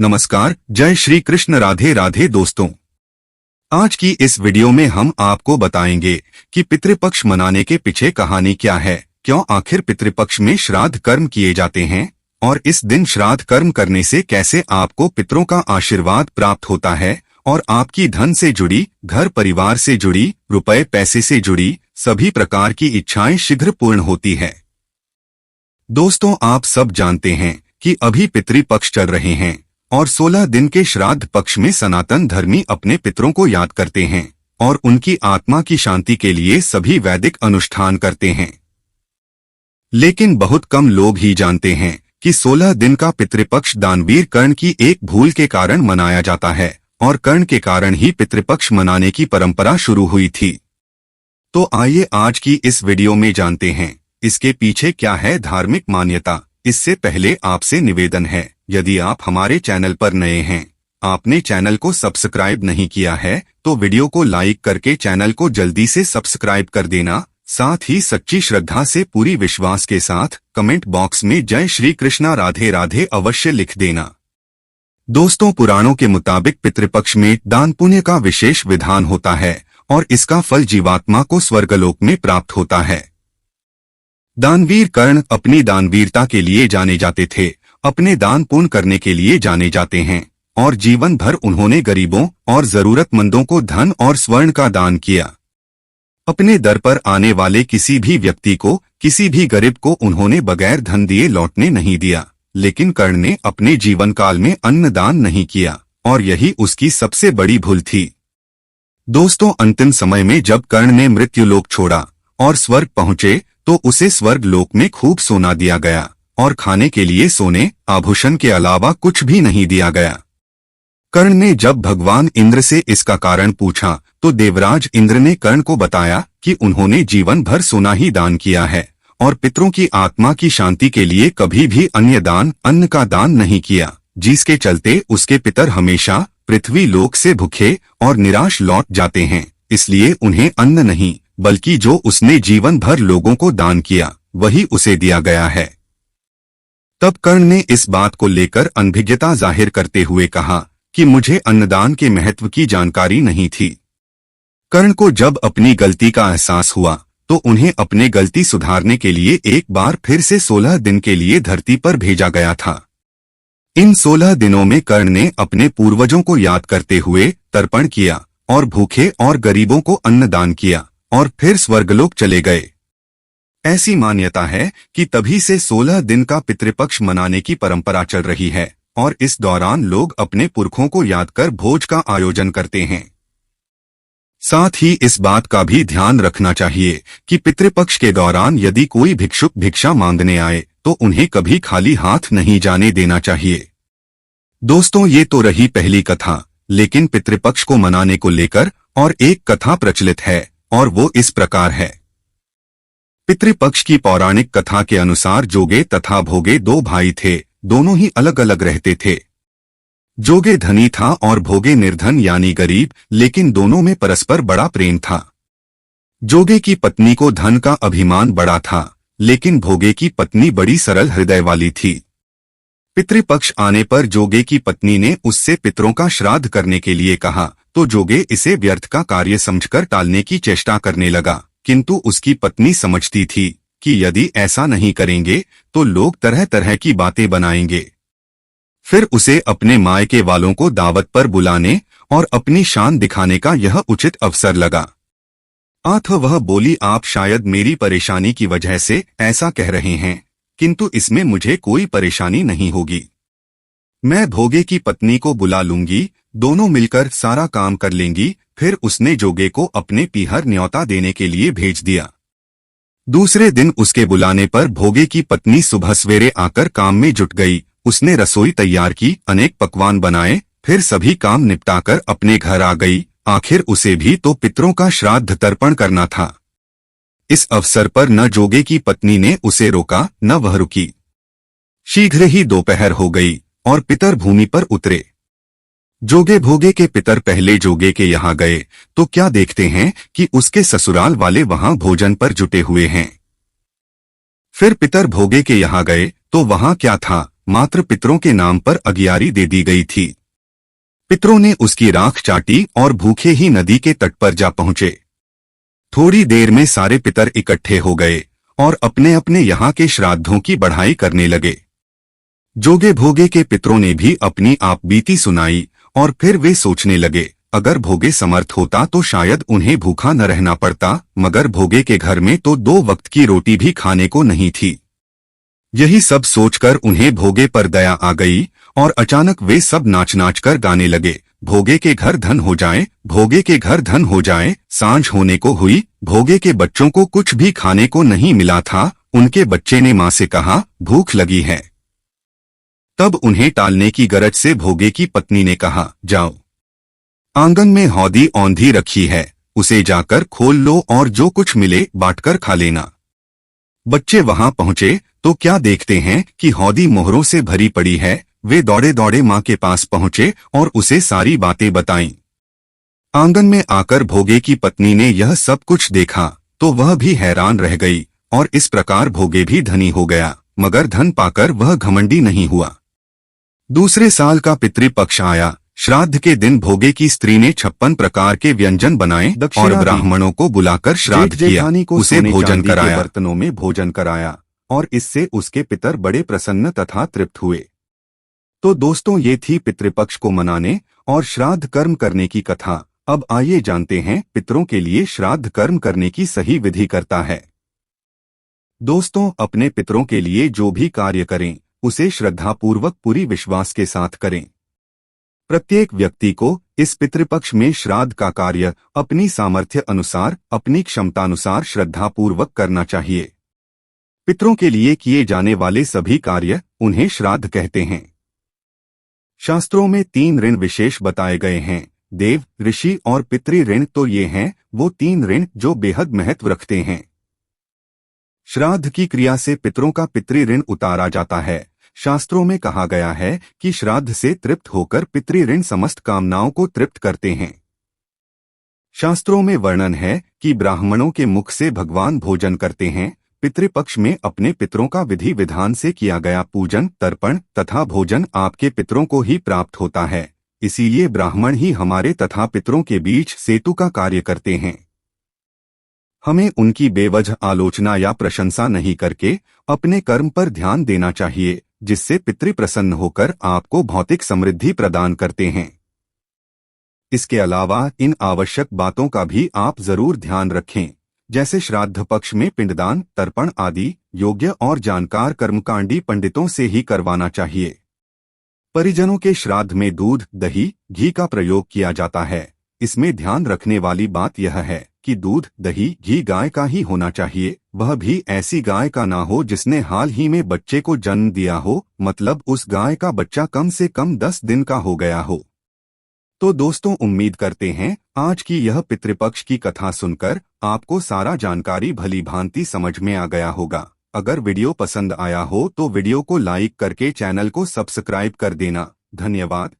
नमस्कार, जय श्री कृष्ण, राधे राधे दोस्तों। आज की इस वीडियो में हम आपको बताएंगे कि पितृपक्ष मनाने के पीछे कहानी क्या है, क्यों आखिर पितृपक्ष में श्राद्ध कर्म किए जाते हैं और इस दिन श्राद्ध कर्म करने से कैसे आपको पितरों का आशीर्वाद प्राप्त होता है और आपकी धन से जुड़ी, घर परिवार से जुड़ी, रुपए पैसे से जुड़ी सभी प्रकार की इच्छाएं शीघ्र पूर्ण होती है। दोस्तों, आप सब जानते हैं कि अभी पितृपक्ष चल रहे हैं और 16 दिन के श्राद्ध पक्ष में सनातन धर्मी अपने पितरों को याद करते हैं और उनकी आत्मा की शांति के लिए सभी वैदिक अनुष्ठान करते हैं। लेकिन बहुत कम लोग ही जानते हैं कि 16 दिन का पितृपक्ष दानवीर कर्ण की एक भूल के कारण मनाया जाता है और कर्ण के कारण ही पितृपक्ष मनाने की परंपरा शुरू हुई थी। तो आइए आज की इस वीडियो में जानते हैं इसके पीछे क्या है धार्मिक मान्यता। इससे पहले आपसे निवेदन है, यदि आप हमारे चैनल पर नए हैं, आपने चैनल को सब्सक्राइब नहीं किया है तो वीडियो को लाइक करके चैनल को जल्दी से सब्सक्राइब कर देना। साथ ही सच्ची श्रद्धा से पूरी विश्वास के साथ कमेंट बॉक्स में जय श्री कृष्णा राधे राधे अवश्य लिख देना। दोस्तों, पुराणों के मुताबिक पितृपक्ष में दान पुण्य का विशेष विधान होता है और इसका फल जीवात्मा को स्वर्गलोक में प्राप्त होता है। दानवीर कर्ण अपनी दानवीरता के लिए जाने जाते थे, अपने दान पुण्य करने के लिए जाने जाते हैं और जीवन भर उन्होंने गरीबों और जरूरतमंदों को धन और स्वर्ण का दान किया। अपने दर पर आने वाले किसी भी व्यक्ति को, किसी भी गरीब को उन्होंने बगैर धन दिए लौटने नहीं दिया। लेकिन कर्ण ने अपने जीवन काल में अन्न दान नहीं किया और यही उसकी सबसे बड़ी भूल थी। दोस्तों, अंतिम समय में जब कर्ण ने मृत्युलोक छोड़ा और स्वर्ग पहुंचे तो उसे स्वर्ग लोक में खूब सोना दिया गया और खाने के लिए सोने आभूषण के अलावा कुछ भी नहीं दिया गया। कर्ण ने जब भगवान इंद्र से इसका कारण पूछा तो देवराज इंद्र ने कर्ण को बताया कि उन्होंने जीवन भर सोना ही दान किया है और पितरों की आत्मा की शांति के लिए कभी भी अन्न का दान नहीं किया, जिसके चलते उसके पितर हमेशा पृथ्वी लोक से भूखे और निराश लौट जाते हैं। इसलिए उन्हें अन्न नहीं बल्कि जो उसने जीवन भर लोगों को दान किया वही उसे दिया गया है। तब कर्ण ने इस बात को लेकर अनभिज्ञता जाहिर करते हुए कहा कि मुझे अन्नदान के महत्व की जानकारी नहीं थी। कर्ण को जब अपनी गलती का एहसास हुआ तो उन्हें अपने गलती सुधारने के लिए एक बार फिर से 16 दिन के लिए धरती पर भेजा गया था। इन 16 दिनों में कर्ण ने अपने पूर्वजों को याद करते हुए तर्पण किया और भूखे और गरीबों को अन्नदान किया और फिर स्वर्गलोक चले गए। ऐसी मान्यता है कि तभी से 16 दिन का पितृपक्ष मनाने की परंपरा चल रही है और इस दौरान लोग अपने पुरखों को याद कर भोज का आयोजन करते हैं। साथ ही इस बात का भी ध्यान रखना चाहिए कि पितृपक्ष के दौरान यदि कोई भिक्षुक भिक्षा मांगने आए तो उन्हें कभी खाली हाथ नहीं जाने देना चाहिए। दोस्तों, ये तो रही पहली कथा, लेकिन पितृपक्ष को मनाने को लेकर और एक कथा प्रचलित है और वो इस प्रकार है। पितृपक्ष की पौराणिक कथा के अनुसार जोगे तथा भोगे दो भाई थे, दोनों ही अलग अलग रहते थे। जोगे धनी था और भोगे निर्धन यानी गरीब, लेकिन दोनों में परस्पर बड़ा प्रेम था। जोगे की पत्नी को धन का अभिमान बड़ा था, लेकिन भोगे की पत्नी बड़ी सरल हृदय वाली थी। पितृपक्ष आने पर जोगे की पत्नी ने उससे पितरों का श्राद्ध करने के लिए कहा तो जोगे इसे व्यर्थ का कार्य समझकर टालने की चेष्टा करने लगा, किंतु उसकी पत्नी समझती थी कि यदि ऐसा नहीं करेंगे तो लोग तरह तरह की बातें बनाएंगे। फिर उसे अपने मायके वालों को दावत पर बुलाने और अपनी शान दिखाने का यह उचित अवसर लगा। वह बोली, आप शायद मेरी परेशानी की वजह से ऐसा कह रहे हैं, किंतु इसमें मुझे कोई परेशानी नहीं होगी। मैं भोगे की पत्नी को बुला लूंगी, दोनों मिलकर सारा काम कर लेंगी। फिर उसने जोगे को अपने पीहर न्योता देने के लिए भेज दिया। दूसरे दिन उसके बुलाने पर भोगे की पत्नी सुबह सवेरे आकर काम में जुट गई। उसने रसोई तैयार की, अनेक पकवान बनाए, फिर सभी काम निपटाकर अपने घर आ गई। आखिर उसे भी तो पितरों का श्राद्ध तर्पण करना था। इस अवसर पर न जोगे की पत्नी ने उसे रोका न वह रुकी। शीघ्र ही दोपहर हो गई और पितर भूमि पर उतरे। जोगे भोगे के पितर पहले जोगे के यहाँ गए तो क्या देखते हैं कि उसके ससुराल वाले वहां भोजन पर जुटे हुए हैं। फिर पितर भोगे के यहाँ गए तो वहां क्या था, मात्र पितरों के नाम पर अगियारी दे दी गई थी। पितरों ने उसकी राख चाटी और भूखे ही नदी के तट पर जा पहुंचे। थोड़ी देर में सारे पितर इकट्ठे हो गए और अपने अपने यहाँ के श्राद्धों की बढ़ाई करने लगे। जोगे भोगे के पितरों ने भी अपनी आपबीती सुनाई और फिर वे सोचने लगे, अगर भोगे समर्थ होता तो शायद उन्हें भूखा न रहना पड़ता, मगर भोगे के घर में तो 2 वक्त की रोटी भी खाने को नहीं थी। यही सब सोचकर उन्हें भोगे पर दया आ गई और अचानक वे सब नाच नाच कर गाने लगे, भोगे के घर धन हो जाए, भोगे के घर धन हो जाए। सांझ होने को हुई, भोगे के बच्चों को कुछ भी खाने को नहीं मिला था। उनके बच्चे ने माँ से कहा, भूख लगी है। तब उन्हें टालने की गरज से भोगे की पत्नी ने कहा, जाओ, आंगन में हौदी औंधी रखी है, उसे जाकर खोल लो और जो कुछ मिले बांटकर खा लेना। बच्चे वहां पहुंचे तो क्या देखते हैं कि हौदी मोहरों से भरी पड़ी है। वे दौड़े दौड़े माँ के पास पहुंचे और उसे सारी बातें बताईं। आंगन में आकर भोगे की पत्नी ने यह सब कुछ देखा तो वह भी हैरान रह गई और इस प्रकार भोगे भी धनी हो गया, मगर धन पाकर वह घमंडी नहीं हुआ। दूसरे साल का पितृपक्ष आया। श्राद्ध के दिन भोगे की स्त्री ने 56 प्रकार के व्यंजन बनाए और ब्राह्मणों को बुलाकर श्राद्ध किया, उसे भोजन कराया, बर्तनों में भोजन कराया और इससे उसके पितर बड़े प्रसन्न तथा तृप्त हुए। तो दोस्तों, ये थी पितृपक्ष को मनाने और श्राद्ध कर्म करने की कथा। अब आइए जानते हैं पितरों के लिए श्राद्ध कर्म करने की सही विधि करता है। दोस्तों, अपने पितरों के लिए जो भी कार्य करें उसे श्रद्धापूर्वक पूरी विश्वास के साथ करें। प्रत्येक व्यक्ति को इस पितृपक्ष में श्राद्ध का कार्य अपनी सामर्थ्य अनुसार, अपनी क्षमतानुसार श्रद्धापूर्वक करना चाहिए। पितरों के लिए किए जाने वाले सभी कार्य उन्हें श्राद्ध कहते हैं। शास्त्रों में 3 ऋण विशेष बताए गए हैं, देव, ऋषि और पितृ ऋण। तो ये हैं वो 3 ऋण जो बेहद महत्व रखते हैं। श्राद्ध की क्रिया से पितरों का पितृ ऋण उतारा जाता है। शास्त्रों में कहा गया है कि श्राद्ध से तृप्त होकर पितृ ऋण समस्त कामनाओं को तृप्त करते हैं। शास्त्रों में वर्णन है कि ब्राह्मणों के मुख से भगवान भोजन करते हैं। पितृपक्ष में अपने पितरों का विधि विधान से किया गया पूजन, तर्पण तथा भोजन आपके पितरों को ही प्राप्त होता है। इसीलिए ब्राह्मण ही हमारे तथा पितरों के बीच सेतु का कार्य करते हैं। हमें उनकी बेवजह आलोचना या प्रशंसा नहीं करके अपने कर्म पर ध्यान देना चाहिए, जिससे पितृ प्रसन्न होकर आपको भौतिक समृद्धि प्रदान करते हैं। इसके अलावा इन आवश्यक बातों का भी आप जरूर ध्यान रखें, जैसे श्राद्ध पक्ष में पिंडदान, तर्पण आदि योग्य और जानकार कर्मकांडी पंडितों से ही करवाना चाहिए। परिजनों के श्राद्ध में दूध, दही, घी का प्रयोग किया जाता है। इसमें ध्यान रखने वाली बात यह है कि दूध, दही, घी गाय का ही होना चाहिए। वह भी ऐसी गाय का ना हो जिसने हाल ही में बच्चे को जन्म दिया हो, मतलब उस गाय का बच्चा कम से कम 10 दिन का हो गया हो। तो दोस्तों, उम्मीद करते हैं आज की यह पितृपक्ष की कथा सुनकर आपको सारा जानकारी भली भांति समझ में आ गया होगा। अगर वीडियो पसंद आया हो तो वीडियो को लाइक करके चैनल को सब्सक्राइब कर देना। धन्यवाद।